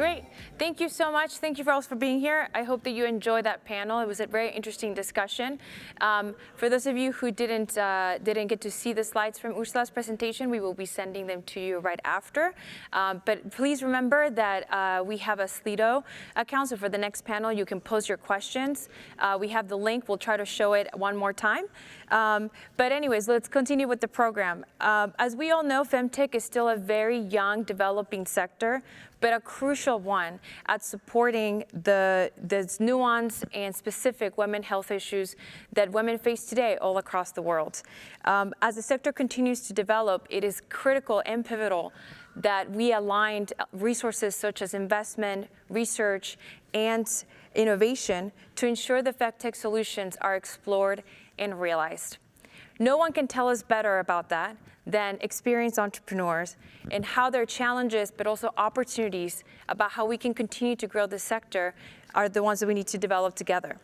Great. Thank you so much. Thank you all for being here. I hope that you enjoyed that panel. It was a very interesting discussion. For those of you who didn't get to see the slides from Ursula's presentation, we will be sending them to you right after. But please remember that we have a Slido account, so for the next panel, you can post your questions. We have the link. We'll try to show it one more time. But anyways, let's continue with the program. As we all know, FemTech is still a very young, developing sector, but a crucial one at supporting the nuanced and specific women health issues that women face today all across the world. As the sector continues to develop, it is critical and pivotal that we aligned resources such as investment, research, and innovation to ensure the FemTech solutions are explored and realized. No one can tell us better about that than experienced entrepreneurs and how their challenges, but also opportunities about how we can continue to grow this sector are the ones that we need to develop together.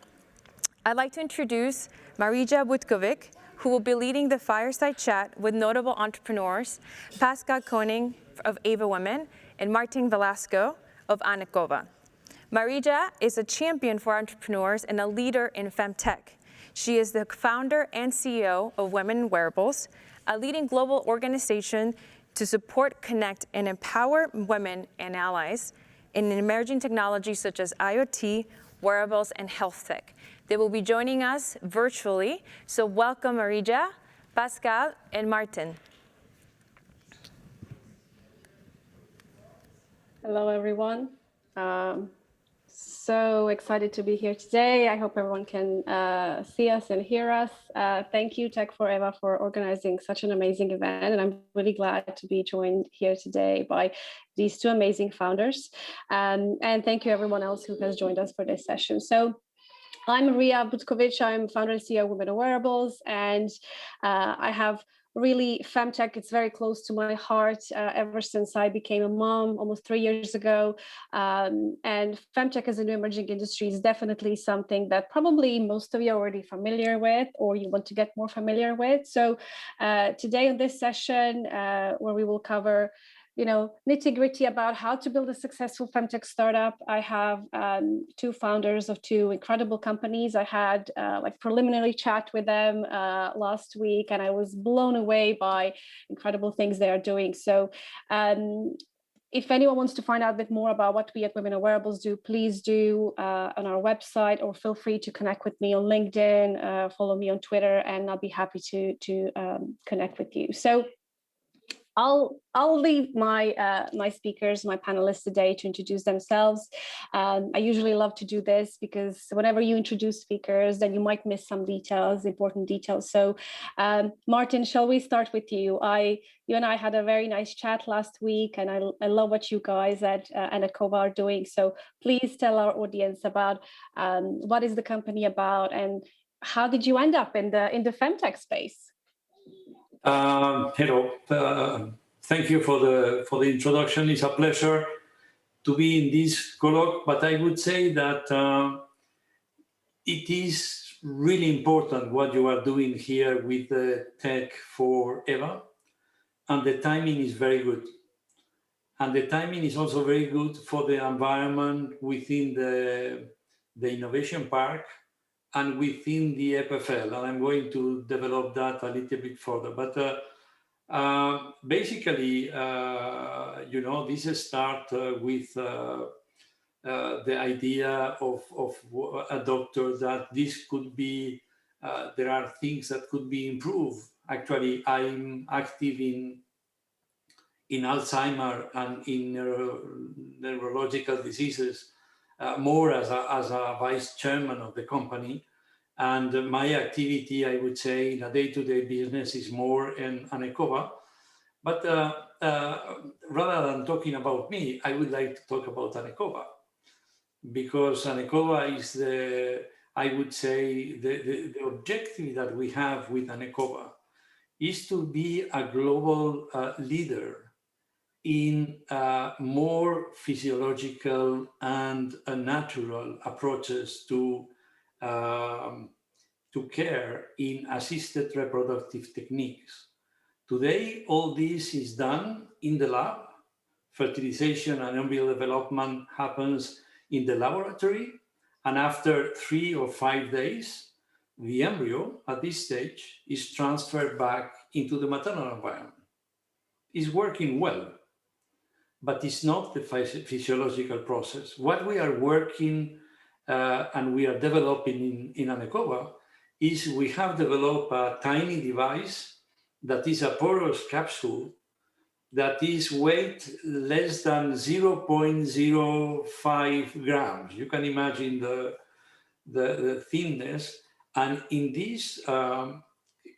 I'd like to introduce Marija Butkovic, who will be leading the Fireside chat with notable entrepreneurs, Pascal Koenig of EVA Women and Martin Velasco of Annecova. Marija is a champion for entrepreneurs and a leader in FemTech. She is the founder and CEO of Women Wearables, a leading global organization to support, connect, and empower women and allies in emerging technologies such as IoT, wearables, and health tech. They will be joining us virtually, so welcome Marija, Pascal, and Martin. Hello, everyone. So excited to be here today. I hope everyone can see us and hear us. Thank you, TECH4EVA, for organizing such an amazing event. And I'm really glad to be joined here today by these two amazing founders. And thank you, everyone else who has joined us for this session. So I'm Marija Butkovic. I'm founder and CEO of Women Wearables. And I have really FemTech, it's very close to my heart ever since I became a mom almost 3 years ago. And FemTech as a new emerging industry is definitely something that probably most of you are already familiar with or you want to get more familiar with. So today on this session, where we will cover nitty-gritty about how to build a successful FemTech startup. I have two founders of two incredible companies. I had preliminary chat with them last week, and I was blown away by incredible things they are doing. So if anyone wants to find out a bit more about what we at Women Wearables do, please do on our website, or feel free to connect with me on LinkedIn, follow me on Twitter, and I'll be happy to connect with you. So I'll leave my speakers, my panelists today to introduce themselves. I usually love to do this because whenever you introduce speakers, then you might miss some details, important details. So Martin, shall we start with you? You and I had a very nice chat last week, and I love what you guys at Annecova are doing. So please tell our audience about what is the company about and how did you end up in the FemTech space? Hello. Thank you for the introduction. It's a pleasure to be in this colloque, but I would say that it is really important what you are doing here with the TECH4EVA, and the timing is very good. And the timing is also very good for the environment within the Innovation Park and within the EPFL, and I'm going to develop that a little bit further. But basically, this starts with the idea of a doctor that this could be, there are things that could be improved. Actually, I'm active in Alzheimer and in neurological diseases, more as a vice chairman of the company. And my activity, I would say, in a day-to-day business is more in Annecova. But rather than talking about me, I would like to talk about Annecova. Because Annecova is I would say, the objective that we have with Annecova is to be a global leader in more physiological and natural approaches to care in assisted reproductive techniques. Today, all this is done in the lab, fertilization and embryo development happens in the laboratory, and after 3 or 5 days, the embryo at this stage is transferred back into the maternal environment. It's working well, but it's not the physiological process. What we are working and we are developing in Annecova is we have developed a tiny device that is a porous capsule that is weight less than 0.05 grams. You can imagine the thinness. And in this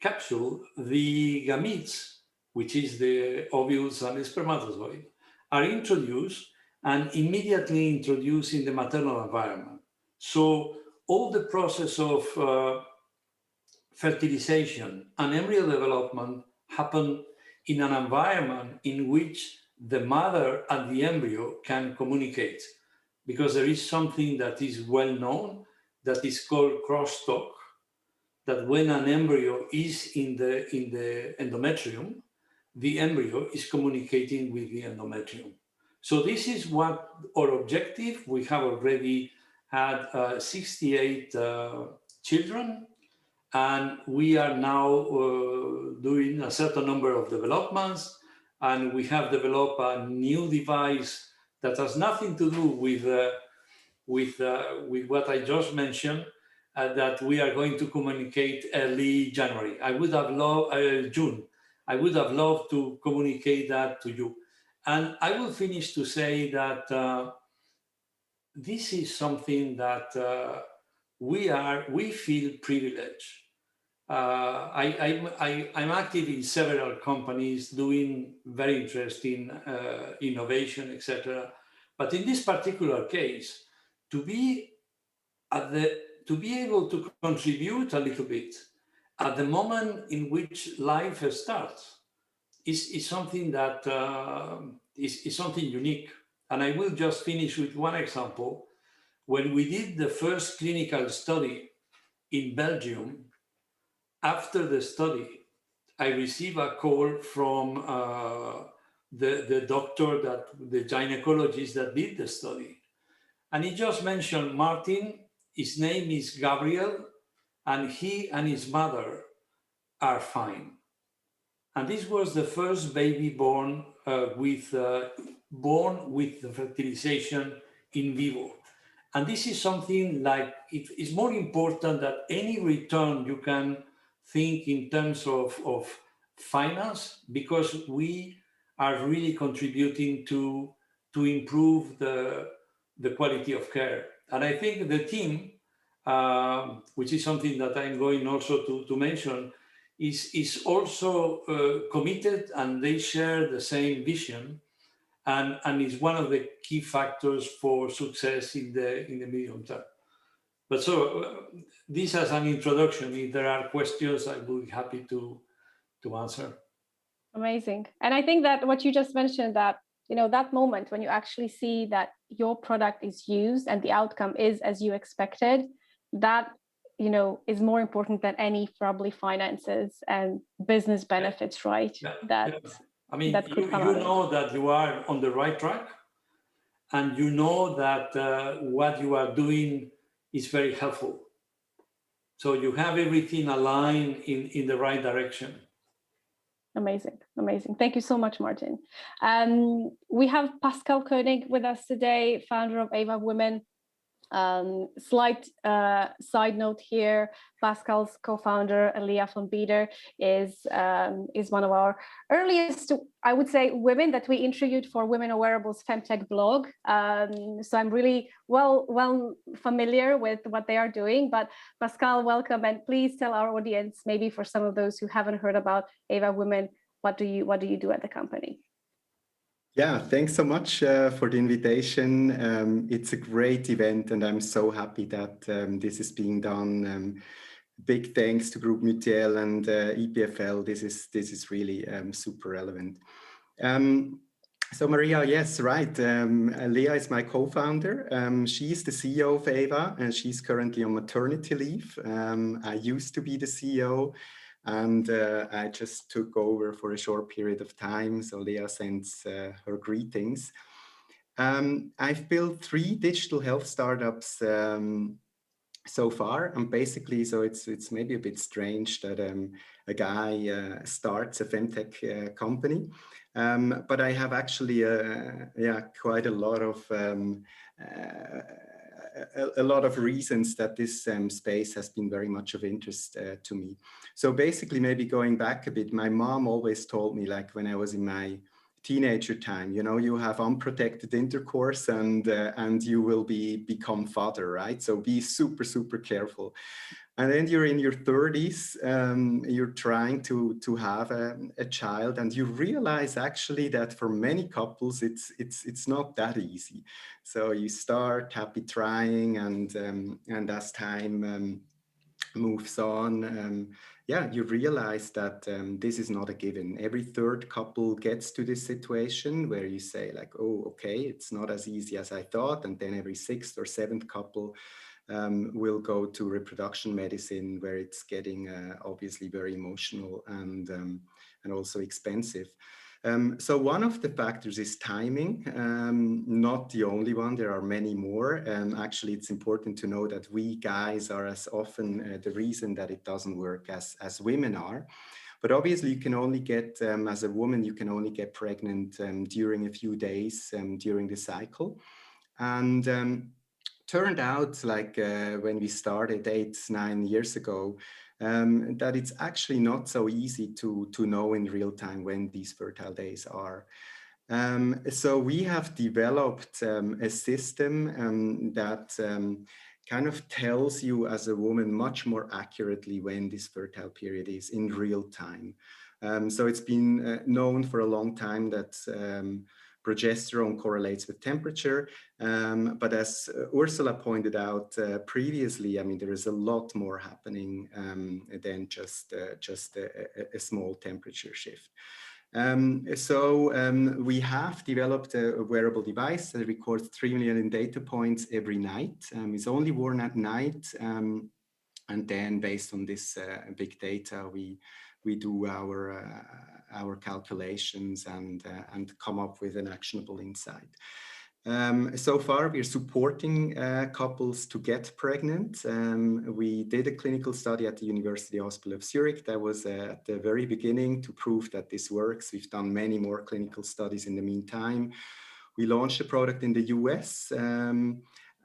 capsule, the gametes, which is the ovules and the spermatozoid, are introduced and immediately introduced in the maternal environment. So all the process of fertilization and embryo development happen in an environment in which the mother and the embryo can communicate, because there is something that is well known that is called crosstalk, that when an embryo is in the endometrium, the embryo is communicating with the endometrium. So this is what our objective. We have already had 68 children, and we are now doing a certain number of developments, and we have developed a new device that has nothing to do with what I just mentioned, that we are going to communicate early January. I would have loved June. I would have loved to communicate that to you. And I will finish to say that this is something that we feel privileged. I'm active in several companies doing very interesting innovation, etc. But in this particular case, to be able to contribute a little bit at the moment in which life starts is something that is something unique. And I will just finish with one example. When we did the first clinical study in Belgium, after the study, I received a call from the doctor, the gynecologist that did the study. And he just mentioned, Martin, his name is Gabriel, and he and his mother are fine. And this was the first baby born with the fertilization in vivo. And this is something like, it is more important than any return you can think in terms of finance, because we are really contributing to improve the quality of care. And I think the team, which is something that I'm going also to mention, is also committed, and they share the same vision, and is one of the key factors for success in the medium term. But so this as an introduction. If there are questions, I will be happy to answer. Amazing. And I think that what you just mentioned, that that moment when you actually see that your product is used and the outcome is as you expected, that is more important than any probably finances and business benefits, right? Yeah. I mean, you know that you are on the right track, and you know that what you are doing is very helpful. So you have everything aligned in the right direction. Amazing, amazing. Thank you so much, Martin. We have Pascal Koenig with us today, founder of EVA Women. Slight side note here: Pascal's co-founder Leah von Bieder is one of our earliest, I would say, women that we interviewed for Women on Wearables FemTech blog. So I'm really well familiar with what they are doing. But Pascal, welcome, and please tell our audience, maybe for some of those who haven't heard about EVA Women, what do you do at the company? Yeah, thanks so much for the invitation. It's a great event, and I'm so happy that this is being done. Big thanks to Group Mutuel and EPFL. This is really super relevant. So Maria, yes, right. Leah is my co-founder. She's the CEO of EVA, and she's currently on maternity leave. I used to be the CEO. And I just took over for a short period of time. So Leah sends her greetings. I've built 3 digital health startups so far, and basically, so it's maybe a bit strange that a guy starts a FemTech company, but I have actually quite a lot of a lot of reasons that this space has been very much of interest to me. So basically, maybe going back a bit, my mom always told me, like when I was in my teenager time, you know, you have unprotected intercourse and you will become father, right? So be super, super careful. And then you're in your 30s, you're trying to have a child, and you realize actually that for many couples, it's not that easy. So you start happy trying, and as time moves on, you realize that this is not a given. Every 3rd couple gets to this situation where you say like, oh, okay, it's not as easy as I thought. And then every 6th or 7th couple will go to reproduction medicine, where it's getting obviously very emotional and also expensive. So one of the factors is timing, not the only one. There are many more. Actually, it's important to know that we guys are as often the reason that it doesn't work as women are. But obviously, you can only get, as a woman, you can only get pregnant during a few days during the cycle. And turned out, like when we started 8-9 years ago, that it's actually not so easy to know in real time when these fertile days are. So we have developed a system that kind of tells you as a woman much more accurately when this fertile period is in real time. So it's been known for a long time that progesterone correlates with temperature. But as Ursula pointed out previously, I mean, there is a lot more happening than just a small temperature shift. We have developed a wearable device that records 3 million data points every night. It's only worn at night. And then based on this big data, we do our calculations and come up with an actionable insight. So far, we're supporting couples to get pregnant. We did a clinical study at the University Hospital of Zurich. That was at the very beginning to prove that this works. We've done many more clinical studies in the meantime. We launched the product in the US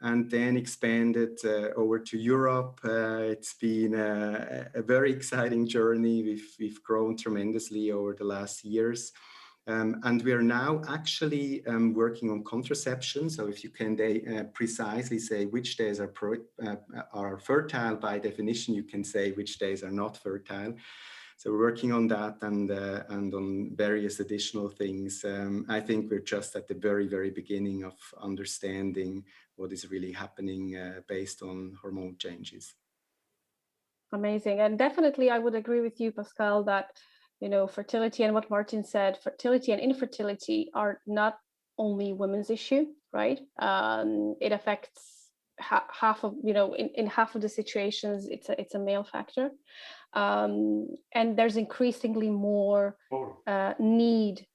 and then expanded over to Europe. It's been a very exciting journey. We've grown tremendously over the last years. And we are now actually working on contraception. So if you can precisely say which days are fertile, by definition, you can say which days are not fertile. So we're working on that and on various additional things. I think we're just at the very, very beginning of understanding what is really happening based on hormone changes. Amazing. And definitely, I would agree with you, Pascal, that, you know, fertility and what Martin said, fertility and infertility are not only women's issue, right? It affects half of, you know, in half of the situations, it's a male factor. And there's increasingly more need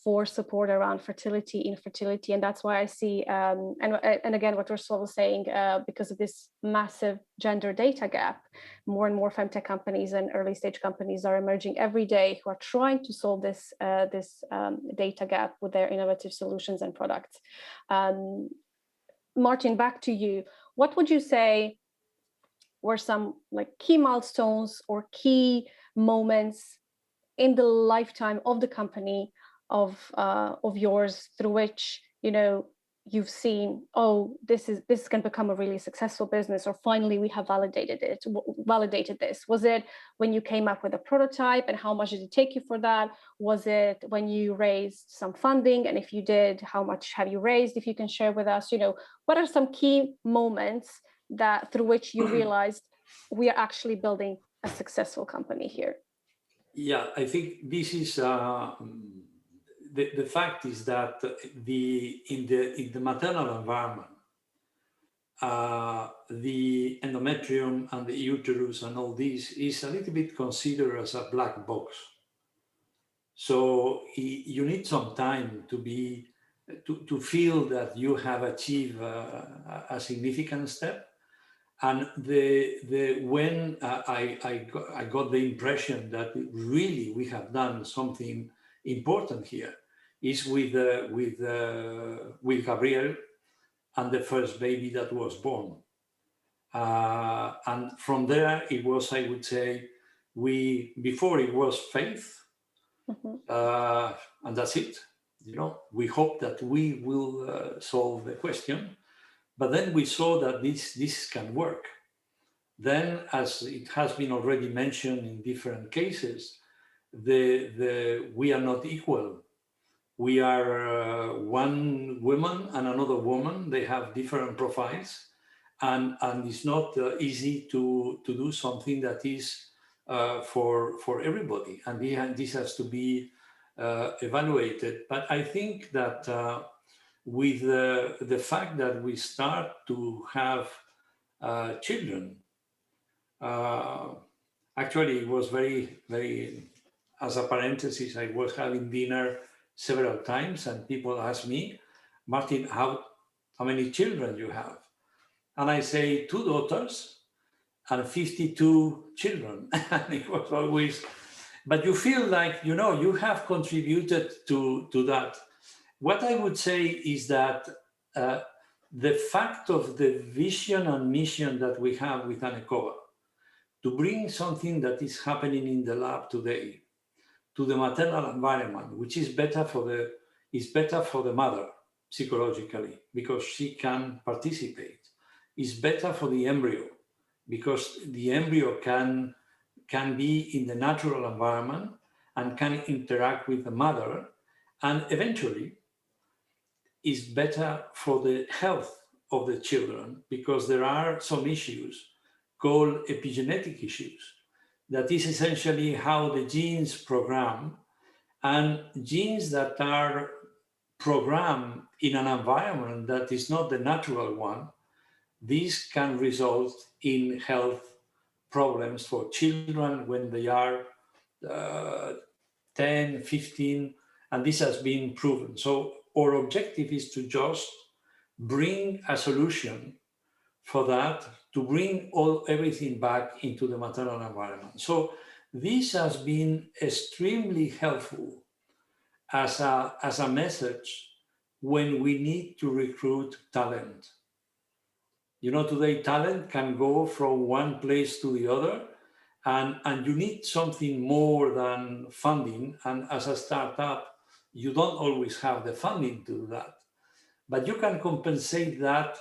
for support around fertility, infertility, and that's why I see, and again, what Ursula was saying, because of this massive gender data gap, more and more femtech companies and early stage companies are emerging every day who are trying to solve this data gap with their innovative solutions and products. Martin, back to you. What would you say were some like key milestones or key moments in the lifetime of the company of yours through which, you know, you've seen, oh, this can become a really successful business, or finally we have validated this? Was it when you came up with a prototype, and how much did it take you for that? Was it when you raised some funding, and if you did, how much have you raised? If you can share with us, you know, what are some key moments that through which you realized we are actually building a successful company here? Yeah, I think this is the fact is that in the maternal environment, the endometrium and the uterus and all this is a little bit considered as a black box. So you need some time to feel that you have achieved a significant step. And when I got the impression that really we have done something important here is with Gabriel and the first baby that was born. And from there, it was, I would say, before it was faith, and that's it. You know, we hope that we will solve the question, but then we saw that this can work. Then, as it has been already mentioned in different cases, we are not equal. We are one woman and another woman. They have different profiles, and it's not easy to do something that is for everybody. And this has to be evaluated. But I think that with the fact that we start to have children, actually, it was very, very, as a parenthesis, I was having dinner several times and people ask me, Martin, how many children you have? And I say 2 daughters and 52 children. And it was always, but you feel like, you know, you have contributed to that. What I would say is that the fact of the vision and mission that we have with Annecova, to bring something that is happening in the lab today to the maternal environment, which is better for the mother psychologically because she can participate. It's better for the embryo because the embryo can be in the natural environment and can interact with the mother, and eventually is better for the health of the children because there are some issues called epigenetic issues. That is essentially how the genes program, and genes that are programmed in an environment that is not the natural one, these can result in health problems for children when they are 10, 15, and this has been proven. So our objective is to just bring a solution for that, to bring everything back into the maternal environment. So this has been extremely helpful as a message when we need to recruit talent. You know, today talent can go from one place to the other, and you need something more than funding. And as a startup, you don't always have the funding to do that, but you can compensate that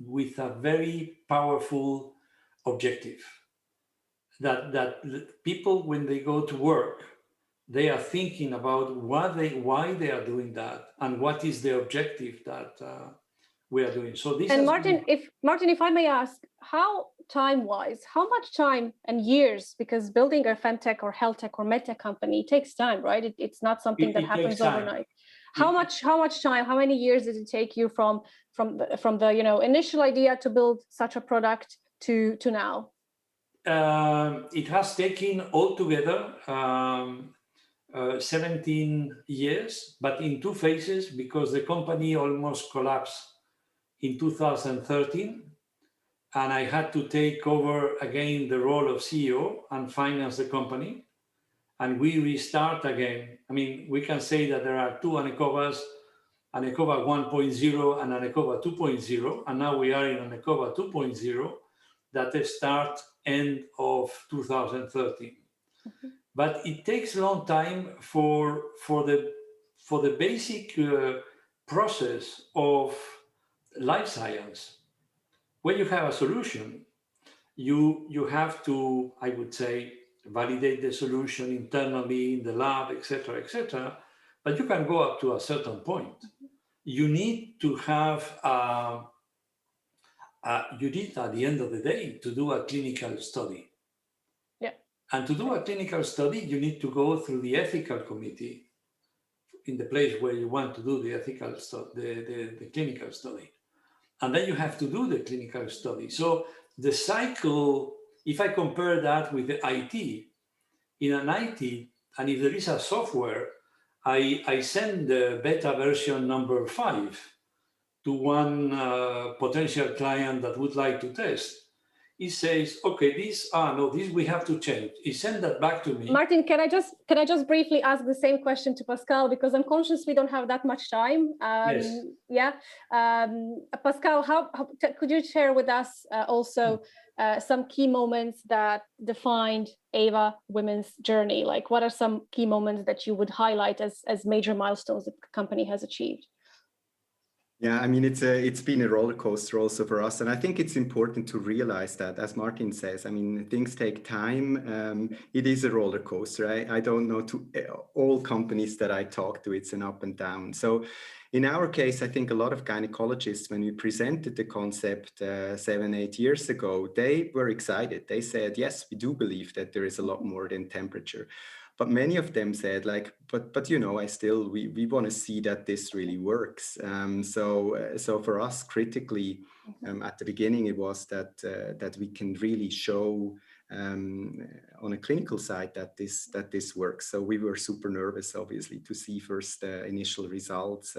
with a very powerful objective. That people, when they go to work, they are thinking about why they are doing that and what is the objective that we are doing. So this. And Martin, if I may ask, how time-wise, how much time and years, because building a FemTech or health tech or medtech company takes time, right? It's not something that happens overnight. How much time? How many years did it take you from the initial idea to build such a product to now? It has taken altogether 17 years, but in 2 phases, because the company almost collapsed in 2013, and I had to take over again the role of CEO and finance the company. And we restart again. I mean, we can say that there are 2 Annecovas, Annecova 1.0 and Annecova 2.0, and now we are in Annecova 2.0 that start end of 2013. Mm-hmm. But it takes a long time for the basic process of life science. When you have a solution, you have to, I would say, validate the solution internally in the lab, etc., but you can go up to a certain point. You need to have, you need at the end of the day to do a clinical study. Yeah. And to do a clinical study, you need to go through the ethical committee in the place where you want to do the ethical the clinical study. And then you have to do the clinical study. So the cycle, if I compare that with the IT, in an IT, and if there is a software, I send the beta version number 5 to one potential client that would like to test. He says, okay, this we have to change. He sent that back to me. Martin, can I just briefly ask the same question to Pascal, because I'm conscious we don't have that much time. Yes. Yeah. Pascal, could you share with us also some key moments that defined EVA Women's journey? Like, what are some key moments that you would highlight as major milestones that the company has achieved? Yeah, I mean, it's been a roller coaster also for us. And I think it's important to realize that, as Martin says, I mean, things take time. It is a roller coaster. I don't know, to all companies that I talk to, it's an up and down. So in our case, I think a lot of gynecologists, when we presented the concept 7-8 years ago, they were excited. They said, yes, we do believe that there is a lot more than temperature. But many of them said, like, but you know, we want to see that this really works. So for us, critically, at the beginning, it was that we can really show on a clinical side that this works. So we were super nervous, obviously, to see first initial results.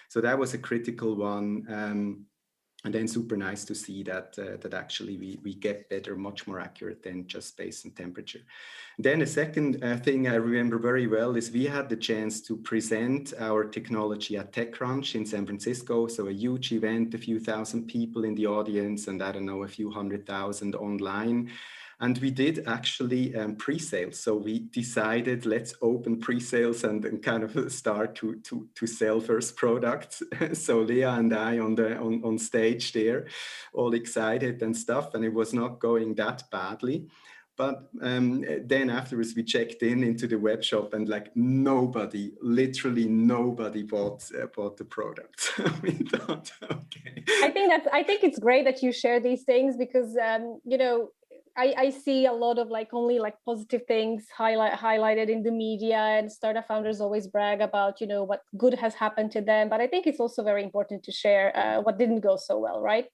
So that was a critical one. And then super nice to see that actually we get better, much more accurate than just based on temperature. Then a second thing I remember very well is we had the chance to present our technology at TechCrunch in San Francisco. So a huge event, a few thousand people in the audience, and I don't know, a few 100,000 online. And we did actually pre-sales. So we decided, let's open pre-sales and kind of start to sell first products. So Leah and I on stage there, all excited and stuff. And it was not going that badly. But then afterwards, we checked into the web shop, and like literally nobody bought the product. We thought, okay. I think it's great that you share these things, because you know, I see a lot of only positive things highlighted in the media, and startup founders always brag about, you know, what good has happened to them. But I think it's also very important to share what didn't go so well, right?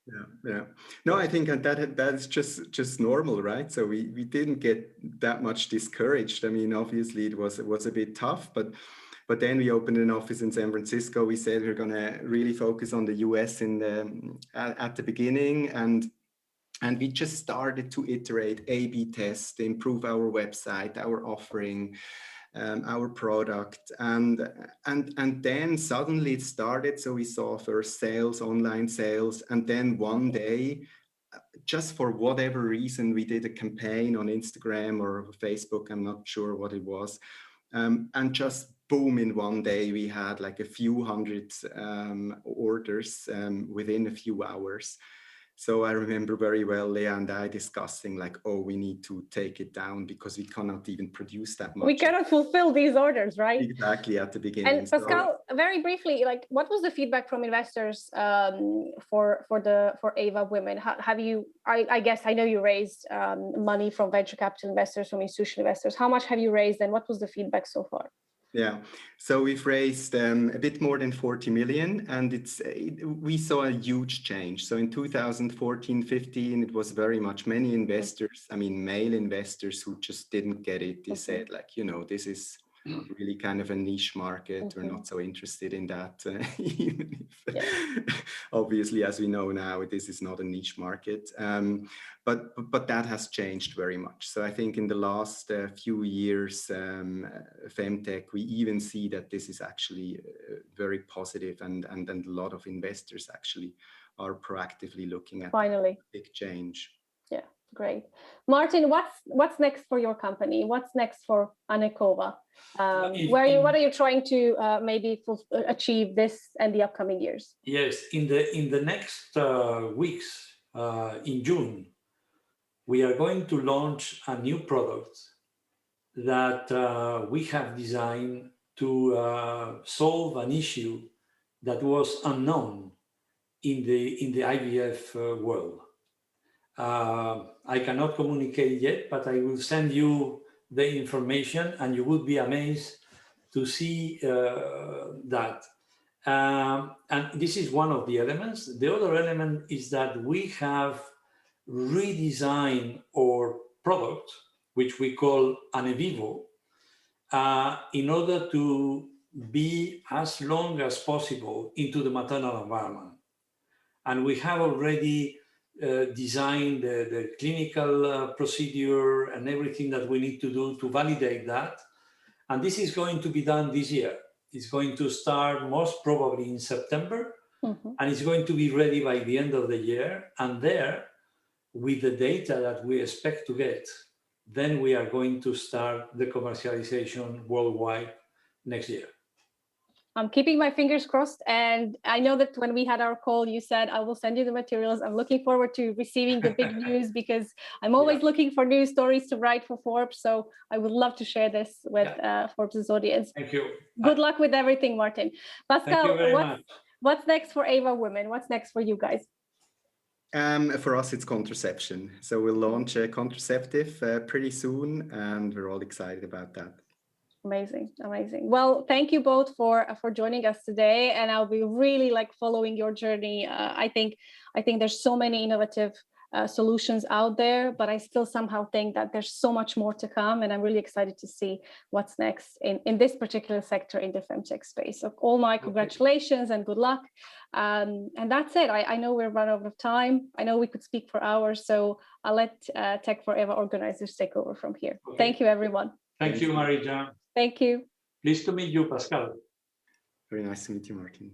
Yeah. No, I think that's just normal, right? So we didn't get that much discouraged. I mean, obviously it was a bit tough, but then we opened an office in San Francisco. We said we're going to really focus on the US at the beginning, and we just started to iterate, A/B test, improve our website, our offering, our product, and then suddenly it started. So we saw first sales, online sales, and then one day, just for whatever reason, we did a campaign on Instagram or Facebook. I'm not sure what it was, and just boom, in one day we had like a few hundred orders within a few hours. So I remember very well Leah and I discussing like, oh, we need to take it down because we cannot even produce that much. We cannot fulfill these orders, right? Exactly, at the beginning. And Pascal, very briefly, like, what was the feedback from investors for EVA Women? Have you? I guess I know you raised money from venture capital investors, from institutional investors. How much have you raised, and what was the feedback so far? Yeah, so we've raised a bit more than 40 million, and we saw a huge change. So in 2014-15, it was very much many investors, I mean, male investors who just didn't get it. They said, like, you know, this is really kind of a niche market. We're not so interested in that. Even if, obviously, as we know now, this is not a niche market. But that has changed very much. So I think in the last few years, FemTech, we even see that this is actually very positive, and a lot of investors actually are proactively looking at a big change. Yeah, great. Martin, what's next for your company? What's next for Annecova? What are you trying to maybe achieve this and the upcoming years? Yes, in the next weeks, in June, we are going to launch a new product that we have designed to solve an issue that was unknown in the IVF world. I cannot communicate yet, but I will send you the information, and you will be amazed to see that. And this is one of the elements. The other element is that we have redesigned our product, which we call Annecova, in order to be as long as possible into the maternal environment. And we have already designed the clinical procedure and everything that we need to do to validate that. And this is going to be done this year. It's going to start most probably in September, and it's going to be ready by the end of the year. And there, with the data that we expect to get, then we are going to start the commercialization worldwide next year. I'm keeping my fingers crossed. And I know that when we had our call, you said, I will send you the materials. I'm looking forward to receiving the big news, because I'm always looking for news stories to write for Forbes. So I would love to share this with Forbes' audience. Thank you. Good luck with everything, Martin. Pascal, Thank you very much. What's next for EVA Women? What's next for you guys? For us, it's contraception. So we'll launch a contraceptive pretty soon, and we're all excited about that. Amazing, amazing. Well, thank you both for joining us today, and I'll be really following your journey. I think there's so many innovative solutions out there, but I still somehow think that there's so much more to come, and I'm really excited to see what's next in this particular sector in the FemTech space. So all my congratulations and good luck. And that's it. I know we're run out of time. I know we could speak for hours, so I'll let TECH4EVA organizers take over from here. Thank you, everyone. Thank you, Marija. Thank you. Pleased to meet you, Pascal. Very nice to meet you, Martin.